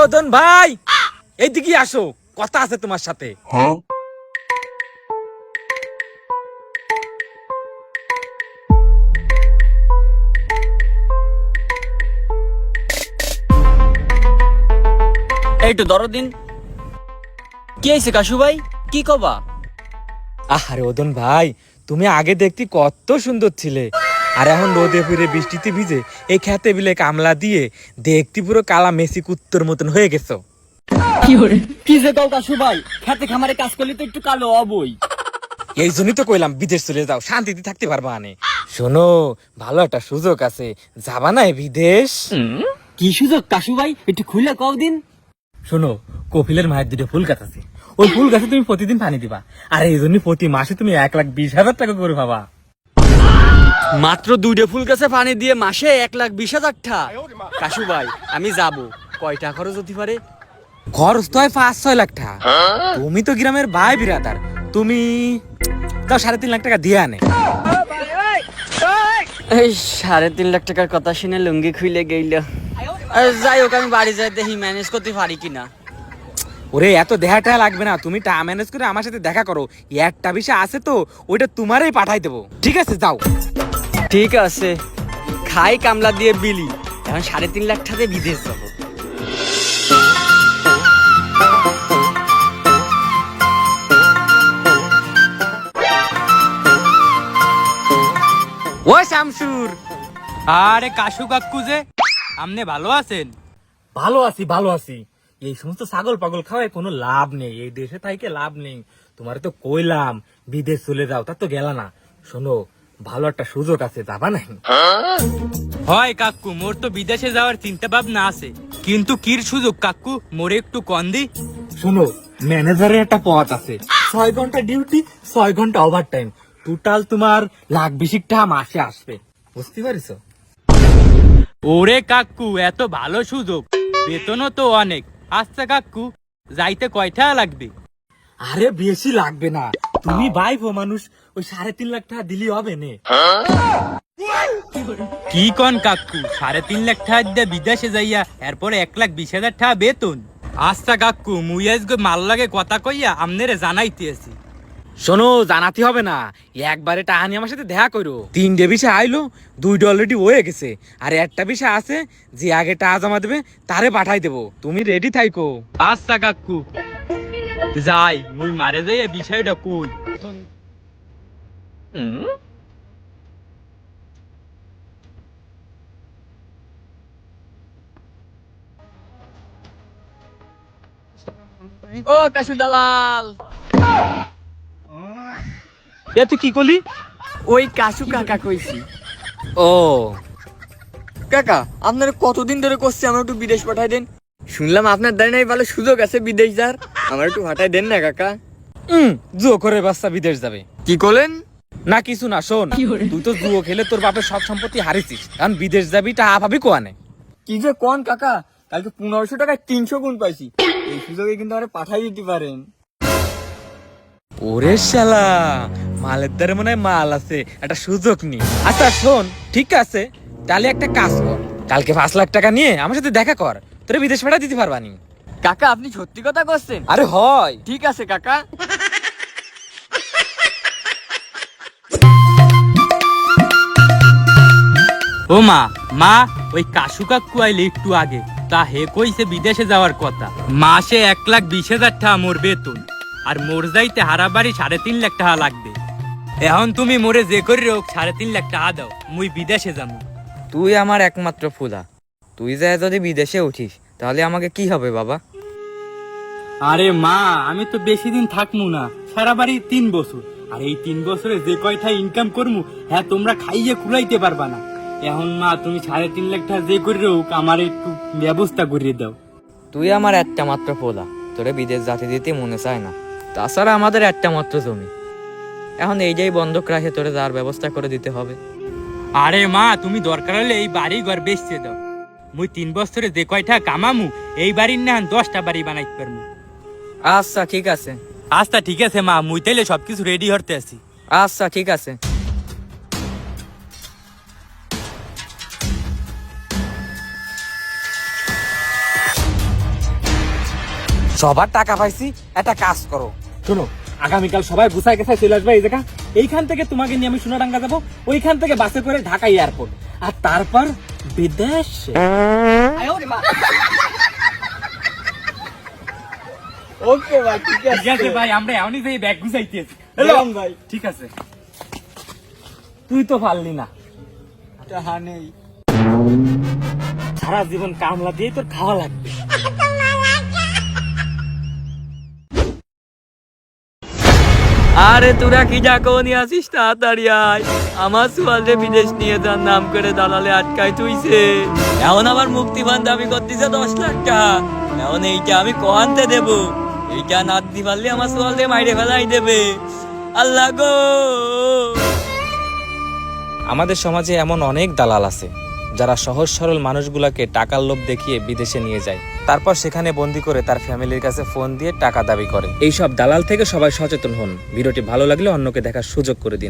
মদন ভাই এইদিকে আসো, কথা আছে তোমার সাথে। এই তো ধরো দিন। কি হয়েছে কাশু ভাই, কি কবা? আরে মদন ভাই, তুমি আগে দেখতে কত সুন্দর ছিলে, আর এখন রোদে পুড়ে বৃষ্টিতে ভিজে এই খেতে বিলে কামলা দিয়ে দেখতে পুরো কালা মেসি কুত্তর মতন হয়ে গেছো। কি যে কও কাশু ভাই, খেতে খামারে কাজ করলে তো একটু কালো হবই। এই জন্যই তো কইলাম বিদেশ চলে যাও, শান্তিতে থাকতে পারবা আনে। শোনো, ভালো একটা সুযোগ আছে, যাবা না বিদেশ? কি সুযোগ কাশু ভাই, একটু খুলে কও দিন। শোনো, কপিলের মায়ের দুটো ফুল গাছ আছে, ওই ফুল গাছে তুমি প্রতিদিন পানি দিবা, আর এই জন্য প্রতি মাসে তুমি 1,20,000 টাকা করে পাবা। মাত্র 2টা ফুল গাছে পানি দিয়ে মাসে 1,20,000 টাকা? কাশু ভাই আমি যাব, কয়টা খরচ হতে পারে? খরচ তো হয় 5-6 লাখ টাকা। তুমি তো গ্রামের ভাই বিরাদার, তুমি তাও 3.5 লাখ টাকা দিয়ে আনে। এই 3.5 লাখ টাকার কথা শুনে লুঙ্গি খুলে গেল। যাই হোক, আমি বাড়ি যাই দেখি ম্যানেজ করতে পারি কিনা। ওরে এত দেখাটা লাগবে না, তুমি টা ম্যানেজ করে আমার সাথে দেখা করো, একটা বিষয় আছে তো ওইটা তোমারই পাঠাই দেবো, ঠিক আছে? যাও। ঠিক আছে, খাই কামলা দিয়ে বিলি, এখন 3.5 লাখ টাকা দিয়ে বিদেশ যাবো। ও শামসুর, আরে কাশু কাকু যে, আপনি ভালো আছেন? ভালো আছি ভালো আছি। এই সমস্ত ছাগল পাগল খাওয়ায় কোনো লাভ নেই, এই দেশে থাইকে লাভ নেই। তোমার তো কইলাম বিদেশ চলে যাও, তা তো গেলা না। শোনো, ভালো একটা সুযোগ আছে, যাবা না? হয় কাকু, মোর তো বিদেশে যাওয়ার চিন্তা ভাবনা আছে, কিন্তু কির সুযোগ কাকু, মোরে একটু কন দি। শোনো, ম্যানেজারের একটা পদ আছে, 6 ঘন্টা ডিউটি, 6 ঘন্টা ওভার টাইম, টোটাল তোমার 1,20,000 টাকা মাসে আসবে, বুঝতে পারিস? ওরে কাকু, এত ভালো সুযোগ, বেতনও তো অনেক। আচ্ছা কাকু, যাইতে কয়টা লাগবে? আরে বেশি লাগবে না, তুমি বাইবো মানুষ, ওই 3.5 লাখ টাকা দিলি হবে নে। কি কন কাকু, 3.5 লাখ টাকা দিয়ে বিদেশে যাইয়া এরপরে 1,20,000 টাকা বেতন? আচ্ছা কাকু, মুই আজকে মাল লাগে কথা কইয়া আমনেরে জানাইতেছি। শোনো, জানাতে হবে না, একবারে টাকা নিয়ে আমার সাথে দেখা করো। 3টে বিষয় আইলো, 2টা অলরেডি হয়ে গেছে, আর একটা বিষয় আছে, যে আগে টাকা জমা দেবে তারে পাঠাই দেবো, তুমি রেডি থাইকো। আচ্ছা কাকু, যাই মুই মারে যাই বিষয়টা কই। ও কাশু দালাল, এ তুই কি করলি? ওই কাশু কাকা কইছি। ও কাকা, আপনার কতদিন ধরে করছি আমার একটু বিদেশ পাঠাই দেন। শুনলাম আপনার দ্বারা নাই ভালো সুযোগ আছে বিদেশ যার, আমার একটু পাঠাই দেন না কাকা। জুয়ো করে বাচ্চা বিদেশ যাবে? কি করলেন? না কিছু না, শোন, তুই তো জুয়ো খেলে তোর বাপের সব সম্পত্তি হারিয়েছিস, কারণ বিদেশ যাবি টাকা পাবি কোয়ানে। কি যে কোন কাকা, কালকে 1500 টাকায় 300 গুণ পাইছি, এই সুযোগে কিন্তু আমার পাঠাই দিতে পারেন। ওরে শালা, মালের দ্বারে মনে হয় মাল আছে, একটা সুযোগ নি। আচ্ছা শোন, ঠিক আছে, তাহলে একটা কাজ কর, কালকে 5 লাখ টাকা নিয়ে আমার সাথে দেখা কর, তোরে বিদেশ পাঠা দিতে পারবানি। কাকা আপনি সত্যি কথা করছেন? আরে হয়। ঠিক আছে কাকা। ও মা, মা, ওই কাশু কাকু আইলে একটু আগে, তা হে কইছে বিদেশে যাওয়ার কথা, মাসে 1,20,000 টাকা মোর বেতন, আর মোর যাইতে হারাবাড়ি 3.5 লাখ টাকা লাগবে। এখন তুমি মোরে যে করি হোক 3.5 লাখ টাকা দাও, মুই বিদেশে যাবো। তুই আমার একমাত্র ফুলা, তুই যা যদি বিদেশে উঠিস তাহলে আমাকে কি হবে বাবা? আরে মা, আমি তো বেশি দিন থাকমু না, সারা বাড়ি 3 বছর, আর এই 3 বছরে যে কয়টা ইনকাম করমু, হ্যাঁ তোমরা খাইয়ে কুলাইতে পারবা না। এখন মা, তুমি 3.5 লাখ টাকা যে করি হোক আমার একটু ব্যবস্থা করিয়ে দাও। তুই আমার একটা মাত্র পোলা, তোরে বিদেশ জাতি দিতে মনে চায় না, তাছাড়া আমাদের একটা মাত্র জমি, এখন এইটাই বন্ধক রাখে তোরে যার ব্যবস্থা করে দিতে হবে। আরে মা, তুমি দরকার হলে এই বাড়ি ঘর বেচতে দাও, মুই 3 বছরে যে কয়টা কামামু এই বাড়ির না 10টা বাড়ি বানাইতে পারমু। আচ্ছা ঠিক আছে। আচ্ছা ঠিক আছে মা, মুই তাইলে সবকিছু রেডি হতে আছি। আচ্ছা ঠিক আছে। সবার টাকা পাইছি, একটা কাজ করো। শোনো, আগামীকাল সবাই গুছাই গেছে চলে আসবে এই জায়গা। এইখান থেকে তোমাকে নিয়ে আমি সোনাডাঙ্গা যাবো, ওইখান থেকে বাসে করে ঢাকা এয়ারপোর্ট, আর তারপর বিদেশ। ওকে ভাই, ঠিক আছে। ঠিক আছে ভাই, আমরা এমনই যাই ব্যাগ গুছাইতেছি। এলাম ভাই। ঠিক আছে, তুই তো পারলি না, টাকা নেই। সারা জীবন কামলা দিয়ে তোর খাওয়া লাগবে। আরে তোরা কি যা কোনি আসিস তাড়াতাড়ি আয়, আমার সুয়ালরে বিদেশ নিয়ে যার নাম করে দালালে আটকাই তুইছে। এখন আমার মুক্তিবান দাবি করতেছে 10 লাখ টাকা। এখন এইটা আমি কোহানতে দেব, এইটা না দিতে পারলে আমার সুয়ালরে মাইরে ফেলাই দেবে। আল্লাহ গো। আমাদের সমাজে এমন অনেক দালাল আছে যারা সহজ সরল মানুষগুলোকে টাকার লোভ দেখিয়ে বিদেশে নিয়ে যায়, তারপর সেখানে বন্দি করে তার ফ্যামিলির কাছে ফোন দিয়ে টাকা দাবি করে। এইসব দালাল থেকে সবাই সচেতন হন। ভিডিওটি ভালো লাগলে অন্যকে দেখার সুযোগ করে দিন।